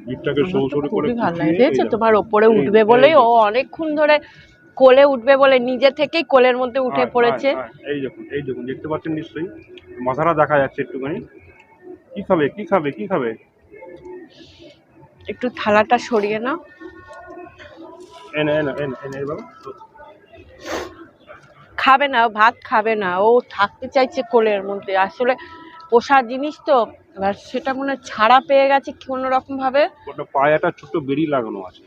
জিভটাকে সরু সরু করে খুবই ভালো লাগে তোমার ওপরে উঠবে বলেই ও অনেকক্ষণ ধরে কোলে উঠবে বলে নিজে থেকেই কোলের মধ্যে উঠে পড়েছে। এই দেখুন দেখতে পাচ্ছেন নিশ্চয়ই, মাথাটা দেখা যাচ্ছে একটুখানি। কি খাবে কি খাবে কি খাবে? একটু থালাটা সরিয়ে নাও। এনে এনে এনে এনে বাবা। খাবে না, ভাত খাবে না, ও থাকতে চাইছে কোলের মধ্যে। আসলে পোষা জিনিস তো, এবার সেটা মনে ছাড়া পেয়ে গেছে কোনো রকম ভাবে। ওটা পায়ে একটা ছোট্ট বেরি লাগানো আছে।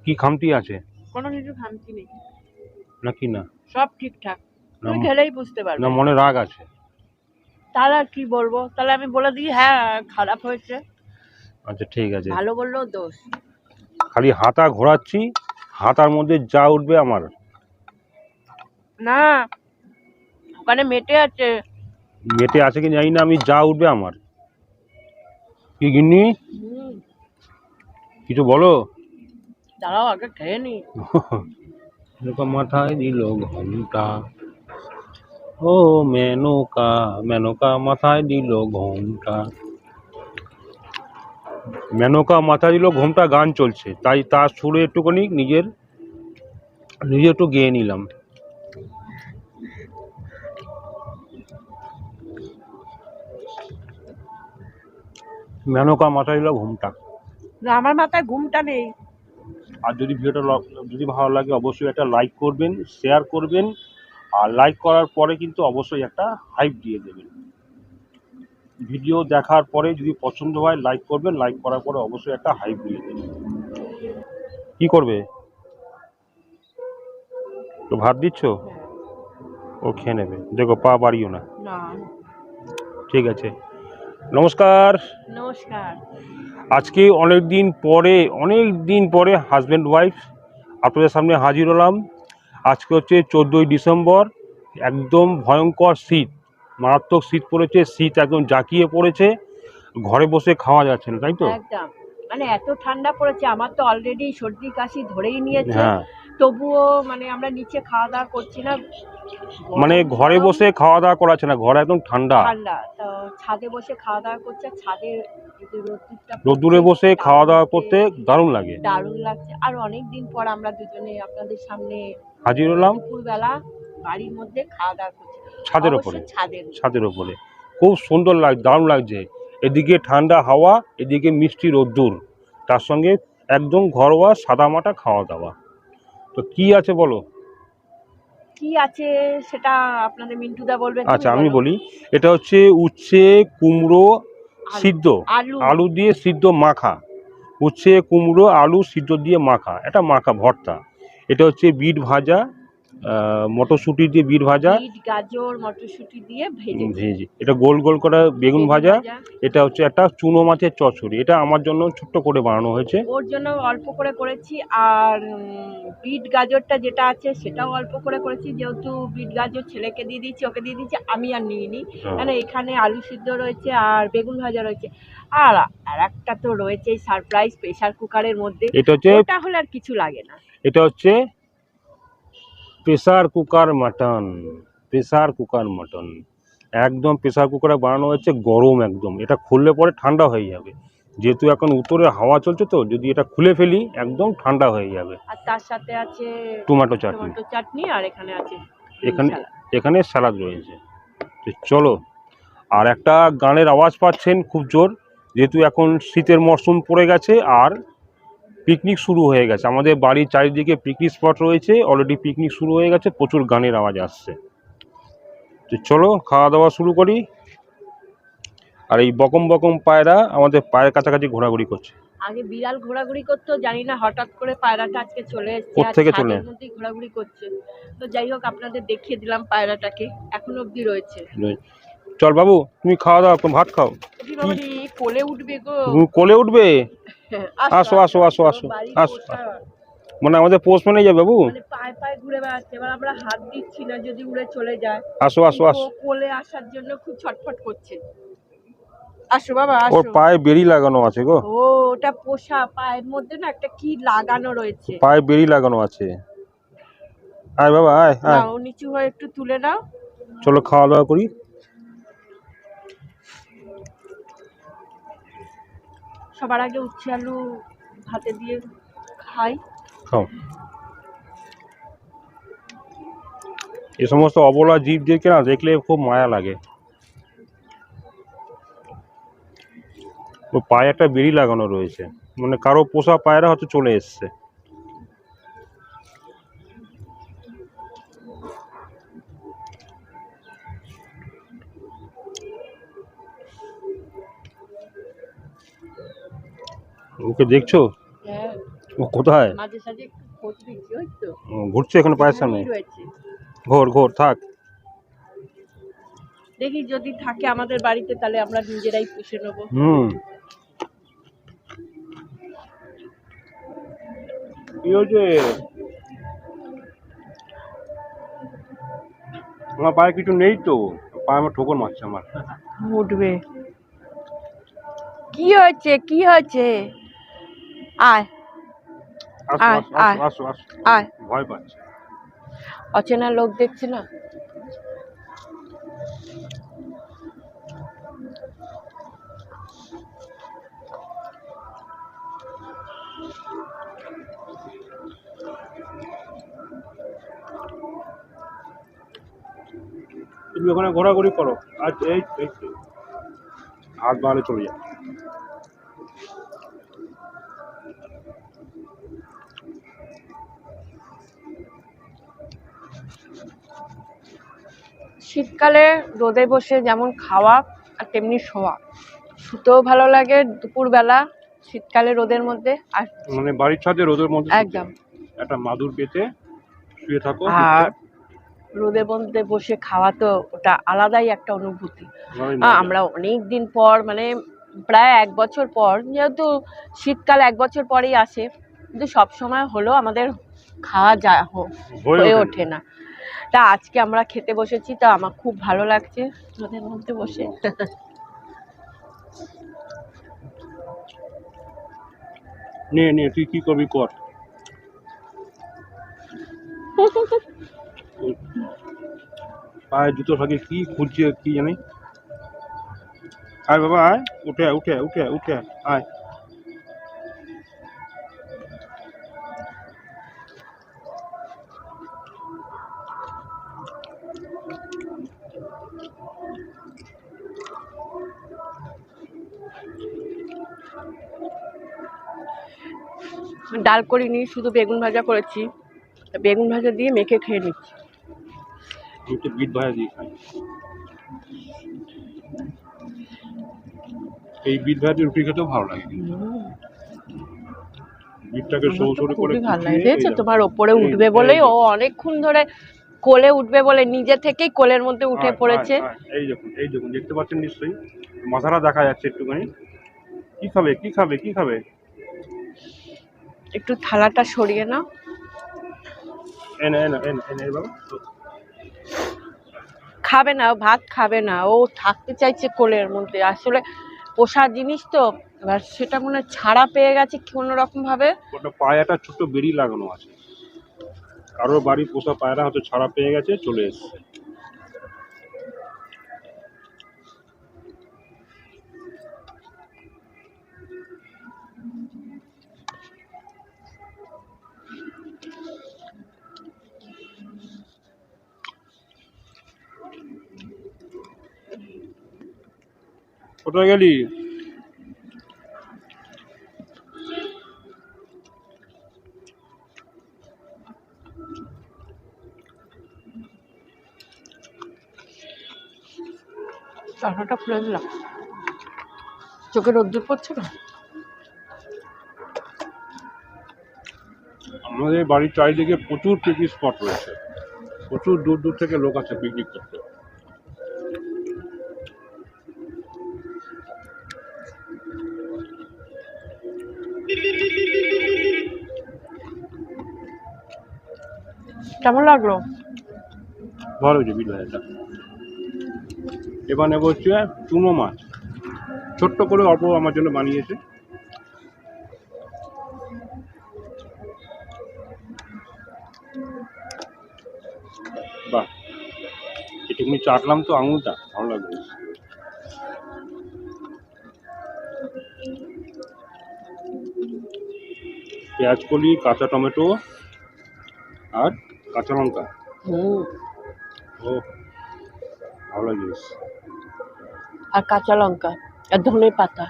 কি খামতি আছে? কোনো কিছু খামতি নেই নাকি না? সব ঠিকঠাক, তুমি খেলেই বুঝতে পারবে। না মনে রাগ আছে? তাহলে আর কি বলবো, তাহলে আমি বলে দিই হ্যাঁ খারাপ হয়েছে। আচ্ছা ঠিক আছে, ভালো বললেও দোষ। খালি হাতা ঘোরাচ্ছি, হাতার মধ্যে যা উঠবে আমার। না ওখানে মেটে আছে। মেটে আছে কি জানি না, আমি যা উঠবে আমার। কি গিন্নি কিছু বলো? দাঁড়াও আগে খেয়ে নি। মেনকা মাথায় দিল ঘোমটা, ও মেনকা মেনকা মাথায় দিল ঘোমটা। মেনকা মাথায় দিল ঘোমটা গান চলছে, তাই তার সুরে একটুখানি নিজে একটু গেয়ে নিলাম। মেনকা মাথায় দিল ঘোমটা। আমার মাথায় ঘুমটা নেই। আর যদি ভিডিওটা যদি ভালো লাগে অবশ্যই একটা লাইক করবেন, শেয়ার করবেন, আর লাইক করার পরে কিন্তু অবশ্যই একটা হাইপ দিয়ে দেবেন। ভিডিও দেখার পরে যদি পছন্দ হয় লাইক করবেন, লাইক করার পরে অবশ্যই একটা হাইপ দিয়ে দেবেন। কি করবে? তো ভাত দিচ্ছ? ও খেয়ে নেবে, দেখো পা বাড়িও না। ঠিক আছে, নমস্কার। নমস্কার। আজকে অনেক দিন পরে হাজব্যান্ড ওয়াইফ আপনাদের সামনে হাজির হলাম। আজকে হচ্ছে 14ই ডিসেম্বর, একদম ভয়ঙ্কর শীত, মারাত্মক শীত পড়েছে, শীত একদম জাঁকিয়ে পড়েছে, ঘরে বসে খাওয়া যাচ্ছে না, তাই তো? একদম, মানে এত ঠান্ডা পড়েছে, আমার তো অলরেডি সর্দি কাশি ধরেই নিয়েছে। হ্যাঁ, তবুও মানে আমরা নিচে খাওয়া দাওয়া করছি না, মানে ঘরে বসে খাওয়া দাওয়া করাচ্ছে না, ঘরে একদম ঠান্ডা। তো ছাদে বসে খাওয়া দাওয়া করছে। ছাদে রোদ্দুরে বসে খাওয়া দাওয়া করতে দারুণ লাগে, দারুণ লাগছে। আর অনেক দিন পর আমরা দুজনে আপনাদের সামনে হাজির হলাম। দুপুরবেলা বাড়ির মধ্যে খাওয়া দাওয়া করছি, ছাদের উপরে খুব সুন্দর লাগছে, দারুণ লাগছে। এদিকে ঠান্ডা হাওয়া, এদিকে মিষ্টি রোদ্দুর, তার সঙ্গে একদম ঘরোয়া সাদামাটা খাওয়া দাওয়া। তো কি আছে বলো? কি আছে সেটা আপনাদের মিন্টুদা বলবেন। আচ্ছা আমি বলি, এটা হচ্ছে উচ্ছে কুমড়ো সিদ্ধ, আলু দিয়ে সিদ্ধ মাখা। উচ্ছে কুমড়ো আলু সিদ্ধ দিয়ে মাখা, এটা মাখা ভর্তা। এটা হচ্ছে বিট ভাজা, মটরশুঁটি দিয়ে বিট ভাজা, গাজর মটরশুঁটি দিয়ে ভেজে, এটা গোল গোল করা বেগুন ভাজা। এটা হচ্ছে একটা চুনো মাছের চচ্চড়ি, এটা আমার জন্য ছোট্ট করে বানানো হয়েছে, ওর জন্য অল্প করে করেছি। আর বিট গাজরটা যেটা আছে সেটাও অল্প করে করেছি, যেহেতু বিট গাজর ছেলেকে দিয়ে দিয়েছি, ওকে দিয়ে দিয়েছি, আমি আর নিইনি। মানে এখানে আলু সিদ্ধ রয়েছে আর বেগুন ভাজা রয়েছে, আর একটা তো রয়েছে সারপ্রাইজ প্রেসার কুকারের মধ্যে, ওটা হলে আর কিছু লাগে না। এটা হচ্ছে pressure cooker mutton, pressure cooker mutton একদম প্রেসার কুকারে বানানো হয়েছে, গরম একদম। এটা খুললে পরে ঠান্ডা হয়ে যাবে, যেহেতু এখন উত্তরে হাওয়া চলছে, তো যদি এটা খুলে ফেলি একদম ঠান্ডা হয়ে যাবে। আর তার সাথে আছে টমেটো চাটনি, আর এখানে আছে এখানে স্যালাড রয়েছে। তো চলো, আর একটা গানের আওয়াজ পাচ্ছেন খুব জোর, যেহেতু এখন শীতের মরশুম পড়ে গেছে আর পিকনিক শুরু হয়ে গেছে, আমাদের বাড়ির চারিদিকে পিকনিক স্পট রয়েছে, অলরেডি পিকনিক শুরু হয়ে গেছে, প্রচুর গানের আওয়াজ আসছে। তো চলো খাওয়া দাওয়া শুরু করি। আর এই বকম বকম পায়রা আমাদের পায়ের কাছাকাছি ঘোরাঘুরি করছে। আগে বিড়াল ঘোরাঘুরি করতো, জানি না হঠাৎ করে পায়রাটা আজকে চলে এসেছে, কোত্থেকে চলে মধ্যেই ঘোরাঘুরি করছে। তো যাই হোক, আপনাদের দেখিয়ে দিলাম পায়রাটাকে, এখন অবধি রয়েছে। চল বাবু তুমি খাওয়া দাওয়া, ভাত খাও। কোলে উঠবে গো, কোলে উঠবে? আসো আসো আসো আসো আসো, মানে আমাদের পোষ মানে যাবে বাবু, পায়ে পায়ে ঘুরে বেড়াচ্ছে। এবার আমরা হাত দিচ্ছি না, যদি উড়ে চলে যায়। আসো আসো আসো, কোলে আসার জন্য খুব ছটফট করছে। আসো বাবা আসো। ওর পায়ে বেরি লাগানো আছে গো। ও ওটা পোষা, পায়ের মধ্যে না একটা কি লাগানো রয়েছে, পায়ে বেরি লাগানো আছে। আয় বাবা আয় আয়, নাও নিচু হয়ে একটু তুলে নাও। চলো খাওয়া দাওয়া করি। সবার আগে উচ্ছে আলু ভাতে দিয়ে খাই। খাও। এ সমস্ত অবলা জীবদেরকে না দেখলে খুব মায়া লাগে। ও পায়ে একটা বেড়ি লাগানো রয়েছে, মানে কারো পোষা পায়রা হয়তো চলে এসছে। ওকে দেখছো? হ্যাঁ, ও কোথায়? মাঝে সাঝে একটু খোঁজ দিচ্ছি, ওই তো ঘুরছে এখানে পায়ের সামনে। এখানেই রয়েছে। ঘোর ঘোর থাক। দেখি যদি থাকে আমাদের বাড়িতে তাহলে আমরা নিজেরাই পুষে নেবো। কি হয়েছে? আমার পায়ে কিছু নেই তো, পায়ে আমার ঠোকর মারছে আমার। উঠবে। কি হয়েছে, কি হয়েছে? আয় আসো আয় আসো আয় আসো আসো, আয়। ভয় পাচ্ছে। অচেনা লোক দেখছে না। তুমি ওখানে ঘোরাঘুরি করো, আর এই এই হাত বাড়ালে চলে যাও। শীতকালে রোদে বসে যেমন খাওয়া আর তেমনি শোয়া, শুতেও ভালো লাগে দুপুরবেলা শীতকালে রোদের মধ্যে। আর মানে বাড়ির ছাদে রোদের মধ্যে একদম একটা মাদুর পেতে শুয়ে থাকো। আর রোদের মধ্যে বসে খাওয়া তো ওটা আলাদাই একটা অনুভূতি। আমরা অনেক দিন পর, মানে প্রায় 1 বছর পর, যেহেতু শীতকাল 1 বছর পরেই আসে, কিন্তু সব সময় হলো আমাদের খাওয়া হয়ে ওঠে না। তা আজকে আমরা খেতে বসেছি, তা আমার খুব ভালো লাগছে রোদের মধ্যে বসে। নে নে, তুই কি করবি কর। পায়ে জুতো থাকে কি খুঁজছে কি জানি। আয় বাবা আয়, উঠে উঠে উঠে উঠে আয়। ডাল করিনি, শুধু বেগুন ভাজা করেছি। বেগুন ভাজা দিয়ে মেখে খেয়ে নিচ্ছি। আমি তো বিট ভাজা দিয়ে খাই। এই বিট ভাজা রুটি খেতেও ভালো লাগে। বিটটাকে সরু সরু করে খুবই ভালো কুচিয়ে, লাগে। তোমার ওপরে উঠবে বলেই ও অনেকক্ষণ ধরে কোলে উঠবে বলে নিজে থেকেই কোলের মধ্যে উঠে পড়েছে। এই দেখুন এই দেখুন, দেখতে পাচ্ছেন নিশ্চয়ই, মাথাটা দেখা যাচ্ছে একটুখানি। কি খাবে কি খাবে কি খাবে? একটু থালাটা সরিয়ে নাও। এনে এনে এনে এনে বাবা। খাবে না, ভাত খাবে না, ও থাকতে চাইছে কোলের মধ্যে। আসলে পোষা জিনিস তো, এবার সেটা মনে হয় ছাড়া পেয়ে গেছে কোনো রকম ভাবে। ওটা পায়ে একটা ছোট্ট বেড়ি লাগানো আছে, কারোর বাড়ি পোষা পায়রা হয়তো ছাড়া পেয়ে গেছে, চলে এসছে। কোথায় গেলি? জানালাটা খুলে দিলাম, চোখে রোদ্দুর পড়ছে না। আমাদের বাড়ির চারিদিকে প্রচুর পিকনিক স্পট রয়েছে, প্রচুর দূর দূর থেকে লোক আছে পিকনিক করতে। কেমন লাগলো? ভালো হয়েছে বিট ভাজাটা। এবার নেবো হচ্ছে চুনো মাছ, ছোট্ট করে অল্প আমার জন্য বানিয়েছে। বাহ, এটুকুনি চাটলাম তো আঙুলটা, ভালো লাগবে। পেঁয়াজ কলি, কাঁচা টমেটো আর কাঁচা লঙ্কা। ও ভালো জিনিস। আর কাঁচা লঙ্কা আর ধনে পাতা।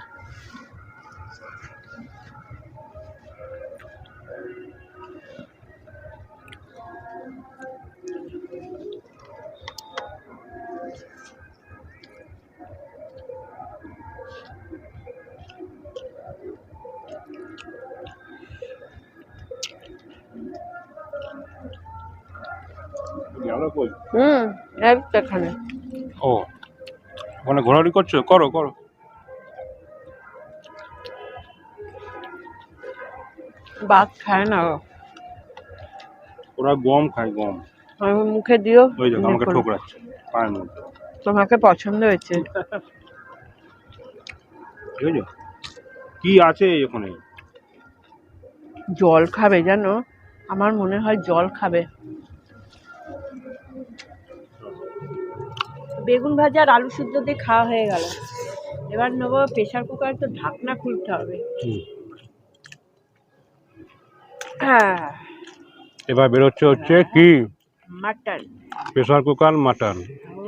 গেল কই? এখানে ও ওখানে ঘোরাঘুরি করছো? করো করো। ভাত খায় না ও। ওরা গম খায়, গম। আমি মুখে দিও। ওই দেখো আমাকে ঠোকরাচ্ছে পায়ের মধ্যে। তোমাকে পছন্দ হয়েছে। বুঝছো কি আছে ওখানে? জল খাবে জানো, আমার মনে হয় জল খাবে। বেগুন ভাজা আর আলু সিদ্ধ দিয়ে খাওয়া হয়ে গেল। এবার নেবো প্রেশার কুকার, তো ঢাকনা খুলতে হবে। হ্যাঁ, এবার বেরোচ্ছে হচ্ছে কি? মাটন। Pressure cooker mutton. ও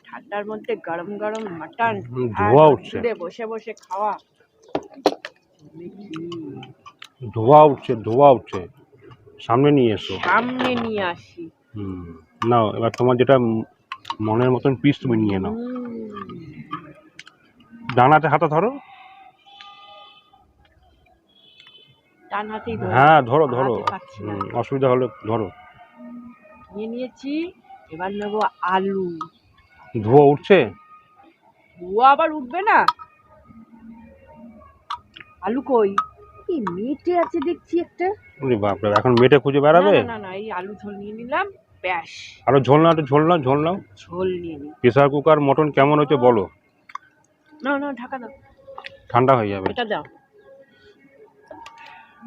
ঠান্ডার মধ্যে গরম গরম মাটন, ধোঁয়া উঠছে, বসে বসে খাওয়া। ধোঁয়া উঠছে, ধোঁয়া উঠছে। সামনে নিয়ে এসো। সামনে নিয়ে আসি। নাও এবার তোমার যেটা মনের মতন পিস তুমি নিয়ে নাও। ডানাতে হাতে ধরো। ডান হাতেই হ্যাঁ ধরো ধরো, অসুবিধা হলে ধরো। নিয়ে নিয়েছি। এবার নেবো আলু। ধোঁয়া উঠছে? ধোঁয়া আবার উঠবে না? আলু কই? এই মেটে আছে দেখছি একটা। বাপরে, এখন মেটে খুঁজে বেড়াবে? না না, এই আলু ঝোল নিয়ে নিলাম, ব্যাস। আরো ঝোল নাও, একটু ঝোল নাও, ঝোল নাও। ঝোল নিয়ে নি। প্রেসার কুকার মটন কেমন হয়েছে বলো? না না, ঢাকা দাও, ঠান্ডা হয়ে যাবে। এটা দাও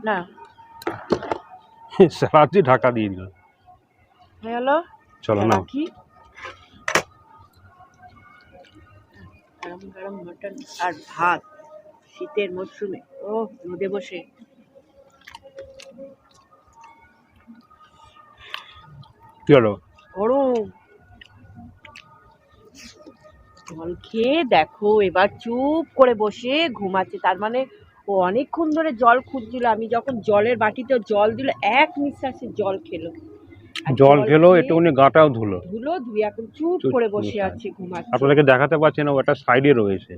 না। সারাজি ঢাকা দিয়ে দিল। হয়ে গেল। চলো নাও। কি গরম গরম মটন আর ভাত শীতের মরশুমে, ও রোদে বসে। কি হলো? গরম জল খেয়ে দেখো, এবার চুপ করে বসে ঘুমাচ্ছে। তার মানে ও অনেকক্ষণ ধরে জল খুঁজছিল। আমি যখন জলের বাটিতে জল দিল, এক নিঃশ্বাসে জল খেলো। জল খেলো, একটুখানি গাটাও ধুলো। ধুয়ে এখন চুপ করে বসে আছে, ঘুমাচ্ছে। আপনাদেরকে দেখাতে পারছি না, ওটা সাইডে রয়েছে।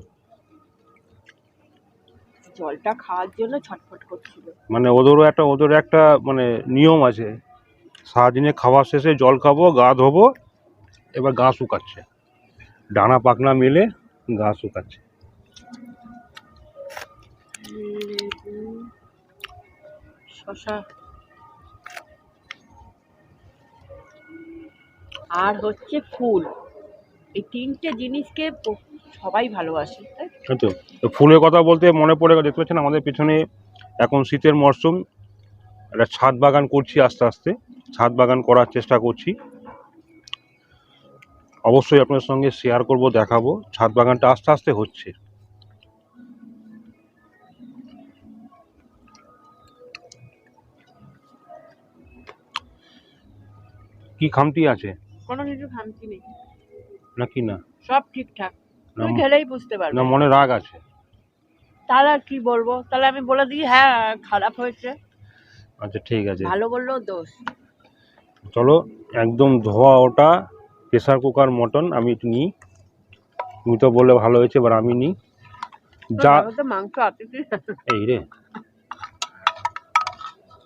জলটা খাওয়ার জন্য ছটফট করছিল। মানে ওদের একটা মানে নিয়ম আছে, সারাদিনে খাওয়া শেষে জল খাবো, গা ধোবো, এবার গা শুকাচ্ছে, ডানা পাখনা মিলে গা শুকাচ্ছে। শশা আর হচ্ছে ফুল, এই তিনটে জিনিসকে সবাই ভালোবাসে। তো ফুলের কথা বলতে মনে পড়ে গেল, দেখতে পাচ্ছেন আমাদের পিছনে এখন শীতের মরশুম, একটা ছাদ বাগান করছি, আস্তে আস্তে ছাদ বাগান করার চেষ্টা করছি। অবশ্যই আপনার সঙ্গে শেয়ার করব, দেখাবো। ছাদ বাগানটা আস্তে আস্তে হচ্ছে। কি খামতি আছে? কোনো কিছু খামতি নেই নাকি না? সব ঠিকঠাক, তুমি খেলেই বুঝতে পারবে। না মনে রাগ আছে? তাহলে আর কি বলবো, তাহলে আমি বলে দিই হ্যাঁ খারাপ হয়েছে। আচ্ছা ঠিক আছে, ভালো বললেও দোষ। চলো একদম ধোয়া ওটা প্রেসার কুকার মটন আমি নিই। তুমি তো বললে ভালো হয়েছে, এবার আমি নিই। যা মাংস আছে এই রে,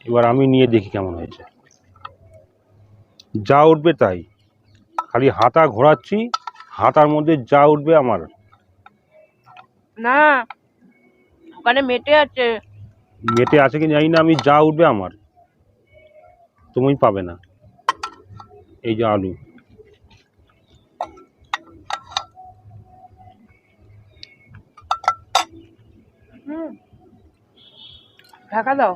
এবার আমি নিয়ে দেখি কেমন হয়েছে। যা উঠবে তাই, খালি হাতা ঘোরাচ্ছি, হাতার মধ্যে যা উঠবে আমার। না ওখানে মেটে আছে। মেটে আছে কি জানি না, আমি যা উঠবে আমার, তুমি পাবে না। এই যে আলু, ঢাকা দাও।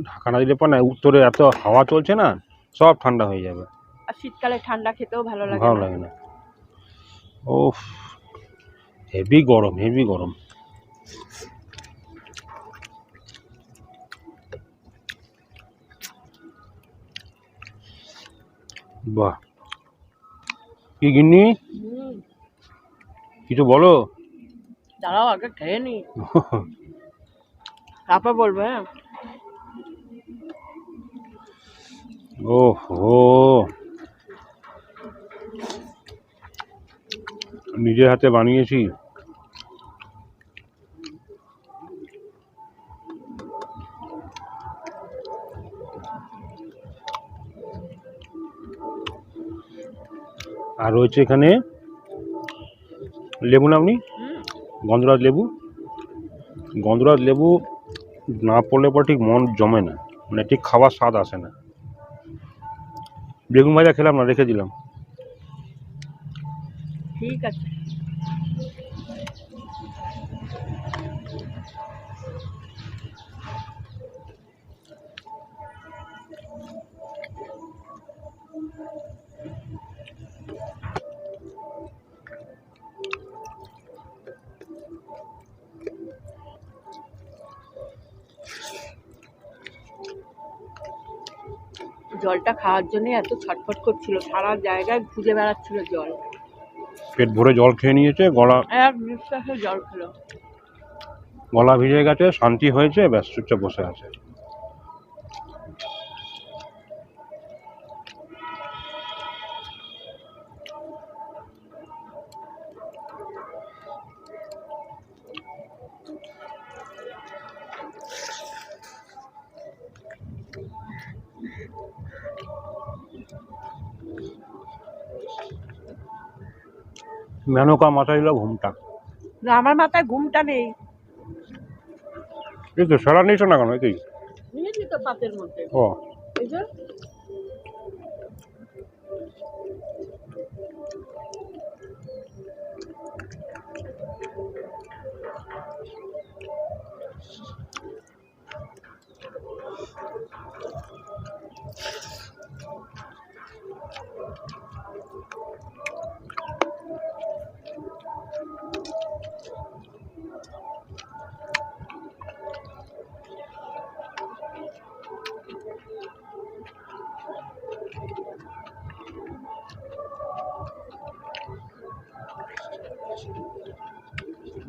ঢাকা না দিলে পর না, উত্তরে এত হাওয়া চলছে না, সব ঠান্ডা হয়ে যাবে। আর শীতকালে ঠান্ডা খেতেও ভালো লাগে ভালো লাগে না। ওফ, হেভি গরম, হেভি গরম। বাহ, কি গিন্নি, কিছু বলো। দাঁড়াও আগে খেয়ে নি, তারপর বলবো। হ্যাঁ, ওহো, নিজের হাতে বানিয়েছি। আর রয়েছে এখানে লেবু, নামনি গন্ধরাজ লেবু। গন্ধরাজ লেবু না পড়লে পর ঠিক মন জমে না, মানে ঠিক খাবার স্বাদ আসে না। বেগুন ভাজা খেলাম না, রেখে দিলাম। ঠিক আছে। জলটা খাওয়ার জন্য এত ছটফট করছিল, সারা জায়গায় খুঁজে বেড়াচ্ছিল জল। পেট ভরে জল খেয়ে নিয়েছে, গলা এক নিঃশ্বাসে জল খেলো। গলা ভিজে গেছে, শান্তি হয়েছে, ব্যাস চুপচাপ বসে আছে। মেনকা মাথায় দিল ঘুমটা। না, আমার মাথায় ঘুমটা নেই। এই তো সারা নিয়েছো না কেন? এই নিয়েছি তো পাতের মধ্যে। ও, এই যে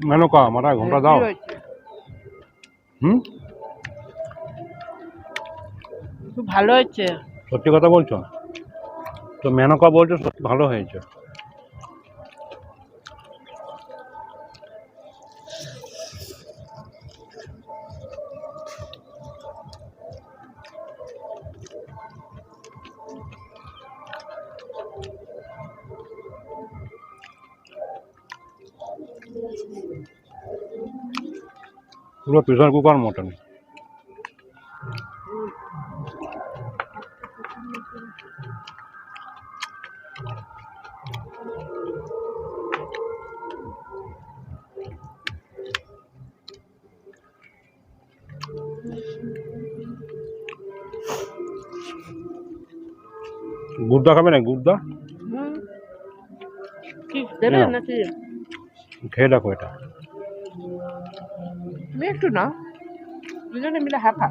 মেনকা মাথায় ঘুমটা দাও। কি হয়েছে? খুব ভালো হয়েছে। সত্যি কথা বলছো তো? মেনকা বলছো, সত্যি ভালো হয়েছে। পুরো প্রেসার কুকার মটন। গুড়দা খাবে না? গুড়দা কি দেবে নাও। নাকি? খেয়ে দেখো এটা। তুমি একটু না, দুজনে মিলে হাফা।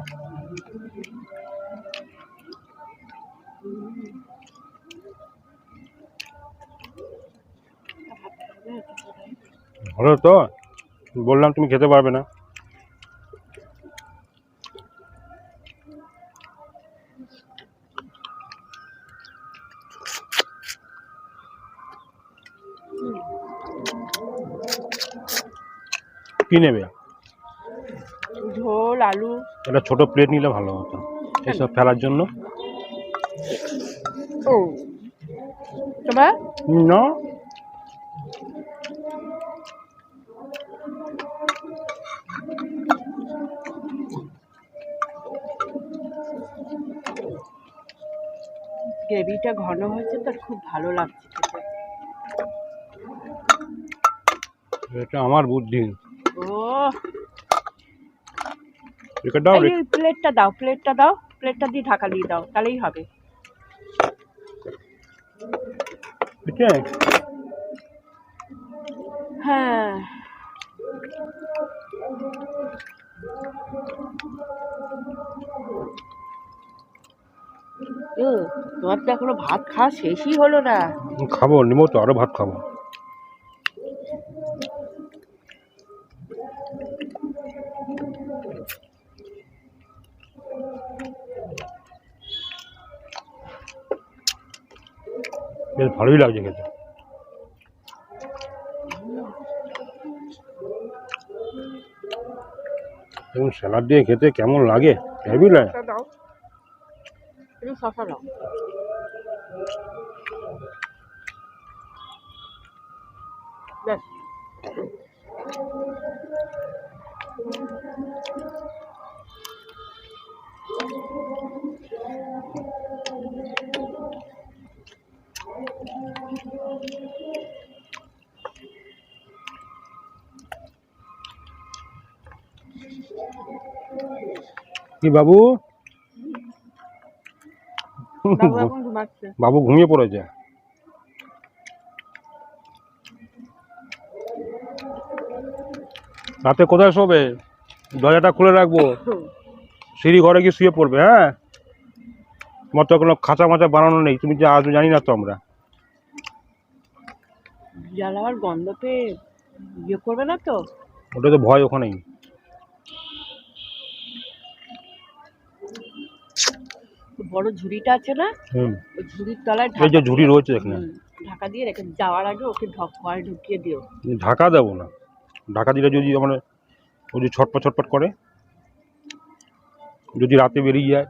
ভালো তো, বললাম তুমি খেতে পারবে না। কি নেবে? ঝোল, আলু। একটা ছোট প্লেট নিলে ভালো হতো এসব ফেলার জন্য। ও তোমার না, গ্রেভিটা ঘন হয়েছে তো, খুব ভালো লাগছে খেতে। এটা আমার বুদ্ধি। ও, রেখে দাও। এই প্লেটটা দাও, প্লেটটা দাও, প্লেটটা দিয়ে ঢাকা দিয়ে দাও, তাহলেই হবে। ঠিক আছে, হ্যাঁ, তোমার তো এখনো ভাত খাওয়া শেষই হলো না। খাবো, নিবো তো, আরো ভাত খাবো। বেশ ভালোই লাগছে খেতে। এবং স্যালাড দিয়ে খেতে কেমন লাগে হেভি লাগে। শসা দাও, একটু শসা দাও। ব্যাস। কি বাবু? বাবু এখন ঘুমাচ্ছে। বাবু ঘুমিয়ে পড়েছে। রাতে কোথায় শোবে? দরজাটা খুলে রাখবো, সিঁড়ি ঘরে গিয়ে শুয়ে পড়বে। হ্যাঁ, তোমার তো কোনো খাঁচা মাচা বানানো নেই, তুমি যে আজ জানি না তো আমরা। জ্বালাবার গন্ধ পেয়ে ইয়ে করবে না তো? ওটা তো ভয় ওখানেই। বড় ঝুড়িটা আছে না, হুম, ওই ঝুড়ির তলায় এই যে ঝুড়ি রয়েছে এখানে, ঢাকা দিয়ে রেখে যাওয়ার আগে ওকে ঘরে ঢুকিয়ে দিও। ঢাকা দেবো না, ঢাকা দিলে যদি মানে ও যদি ছটপট ছটপট করে, যদি রাতে বেরিয়ে যায়,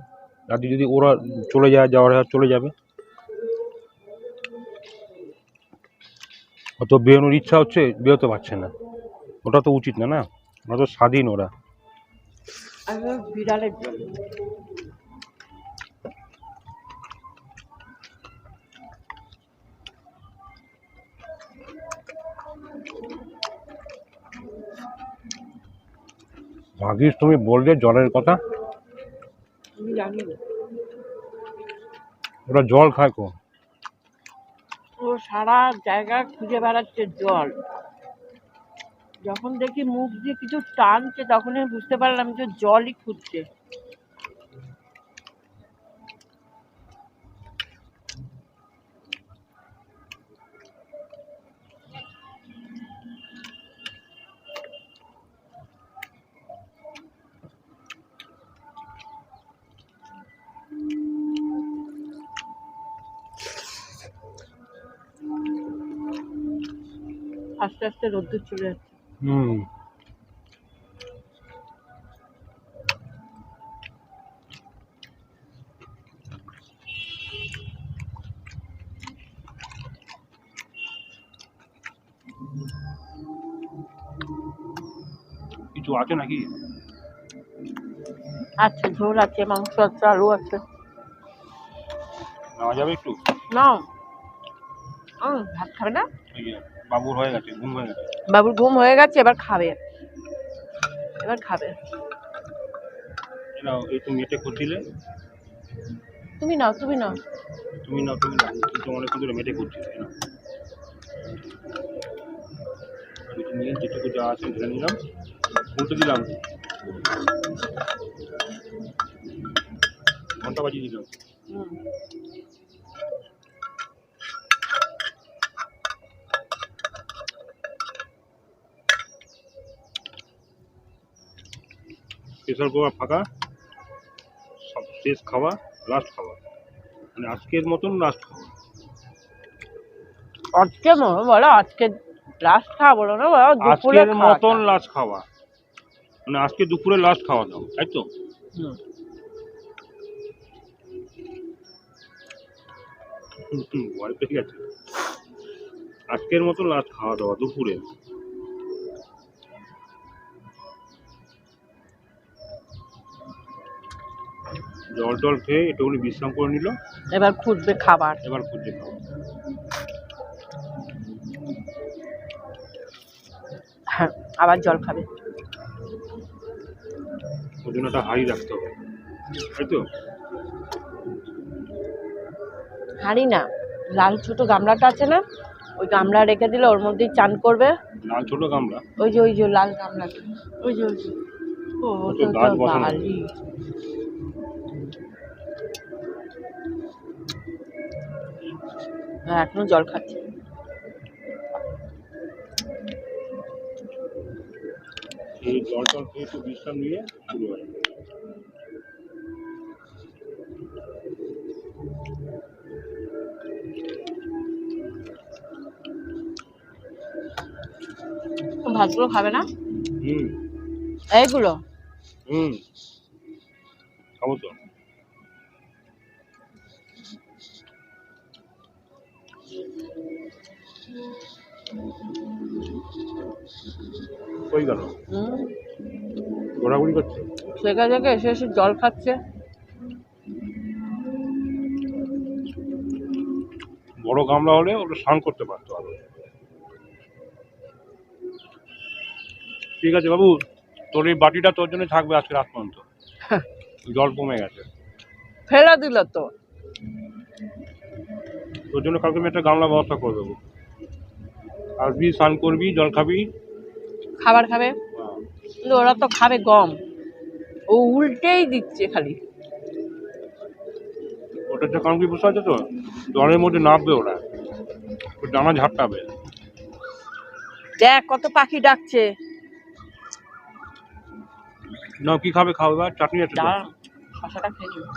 রাতে যদি ওরা চলে যায়, যাওয়ার চলে যাবে, অত বেরোনোর ইচ্ছা হচ্ছে, বেরোতে পারছে না। ওটা তো উচিত না, না, ওরা তো স্বাধীন ওরা। বিড়ালের জন্য ভাগিস তুমি বললে জলের কথা, আমি জানি না। ওরা জল খায় কো। ও সারা জায়গা খুঁজে বেড়াচ্ছে জল। যখন দেখি মুখ দিয়ে কিছু টানছে তখনই আমি বুঝতে পারলাম যে জলই খুঁজছে। আস্তে আস্তে রোদ্দুর চলে যাচ্ছে। হুম, কিছু আছে নাকি? আচ্ছা, ঝোল আছে, মাংস আছে, আলু আছে। নেওয়া যাবে একটু? না, ভাত খাবে না? এই যে বাবুর হয়ে গেছে, ঘুম হয়ে গেছে। বাবুর ঘুম হয়ে গেছে, এবার খাবে, এবার খাবে। নাও, এই তুমি মেটে করছিলে, তুমি নাও, তুমি নাও। তুমি নাও, তুমি নাও, তুমি অনেকক্ষণ ধরে মেটে করছিলে না। কিছু নিয়ে যেটুকু যা আছে ঢেলে নিলাম, উল্টে দিলাম, ঘন্টা বাজিয়ে দিলাম। প্রেসার কুকার ফাঁকা, সব শেষ খাওয়া, লাস্ট খাওয়া, মানে আজকের মতন লাস্ট খাওয়া। আজকে বলো, আজকে লাস্ট খাওয়া বলো না, বলো দুপুরে আজকের মতন লাস্ট খাওয়া, মানে আজকে দুপুরে লাস্ট খাওয়া দাও, তাই তো? ভয় পেয়ে গেছে। আজকের মতন লাস্ট খাওয়া দাওয়া দুপুরে। জল টল খেয়ে একটুখানি বিশ্রাম করে নিল, এবার খুঁজবে খাবার। এবার খুঁজে খাওয়া। হ্যাঁ, আবার জল খাবে। ওই জন্য একটা হাঁড়ি রাখতে হবে, তাই তো? হাঁড়ি না, লাল ছোট গামলাটা আছে না, ওই গামলা রেখে দিলে ওর মধ্যেই চান করবে। লাল ছোট গামলা। ওই যে লাল গামলা, ওই যে ও তো তো গাছ বসানো। বালি। এখনো জল খাচ্ছে। এই জল টল খেয়ে একটু বিশ্রাম নিয়ে শুরু হয়। ভাতগুলো খাবে না? হুম এইগুলো হুম খাবো তো। কই গেল? ঘোরাঘুরি করছে। সেখান থেকে এসে এসে জল খাচ্ছে। বড় গামলা হলে ওটা স্নান করতে পারতো আরো। ঠিক আছে বাবু, তোর এই বাটিটা তোর জন্য থাকবে আজকে রাত পর্যন্ত। জল কমে গেছে। ফেলে দিল তো। তোর জন্য কালকে আমি একটা গামলা ব্যবস্থা করে দেবো। আসবি, স্নান করবি, জল খাবি। খাবার খাবে, কিন্তু ওরা তো খাবে গম, ও উল্টেই দিচ্ছে খালি। ওটার যে কারণ কি বুঝতে পারছো তো, জলের মধ্যে নামবে ওরা, ওর ডানা ঝাপটাবে। দেখ কত পাখি ডাকছে। না কি খাবে, খাবে বা চাটনি আছে তো? দাঁড়া, শশাটা খেয়ে নিবি।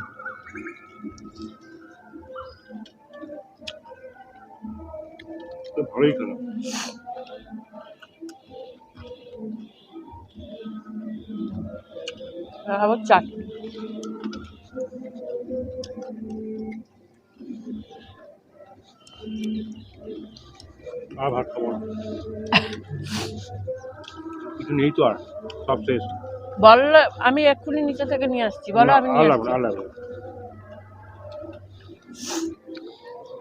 তো ভালোই খেলো। খাবো চাটনি। আর ভাত খাবো না, কিছু নেই তো আর, সব শেষ। বললে আমি এক্ষুনি নিচে থেকে নিয়ে আসছি, বলো আমি নিয়ে আসছি।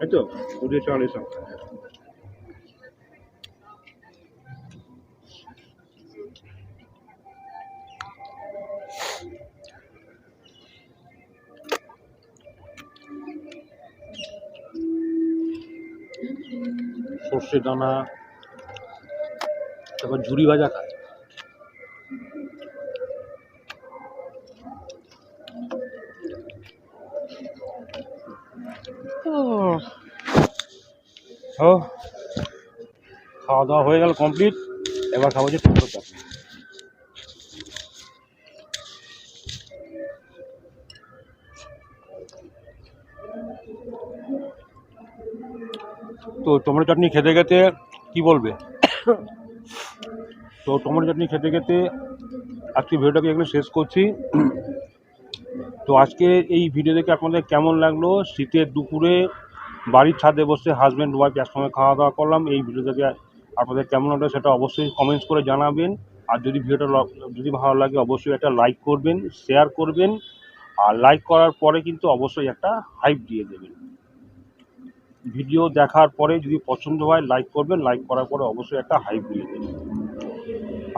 এই তো বুঝে চাল এসব। সর্ষে দানা, তারপর ঝুরি ভাজা খায়। ও খাওয়া দাওয়া হয়ে গেল কমপ্লিট। এবার খাবো যে টমেটো চাটনি। তো টমেটো চাটনি খেতে খেতে কি বলবে? তো টমেটো চাটনি খেতে খেতে আজকে ভিডিওটাকে এখানে শেষ করছি। তো আজকে এই ভিডিও দেখে আপনাদের কেমন লাগলো? শীতের দুপুরে বাড়ির ছাদে বসে হাজব্যান্ড ওয়াইফ একসঙ্গে খাওয়া দাওয়া করলাম। এই ভিডিও থেকে আপনাদের কেমন লাগলো সেটা অবশ্যই কমেন্টস করে জানাবেন। আর যদি ভিডিওটা যদি ভালো লাগে অবশ্যই একটা লাইক করবেন, শেয়ার করবেন। আর লাইক করার পরে কিন্তু অবশ্যই একটা হাইপ দিয়ে দেবেন। ভিডিও দেখার পরে যদি পছন্দ হয় লাইক করবেন, লাইক করার পরে অবশ্যই একটা হাইপ দিয়ে দেবেন।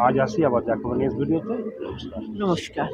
আজ আসি, আবার দেখা হবে নেক্সট ভিডিওতে। নমস্কার। নমস্কার।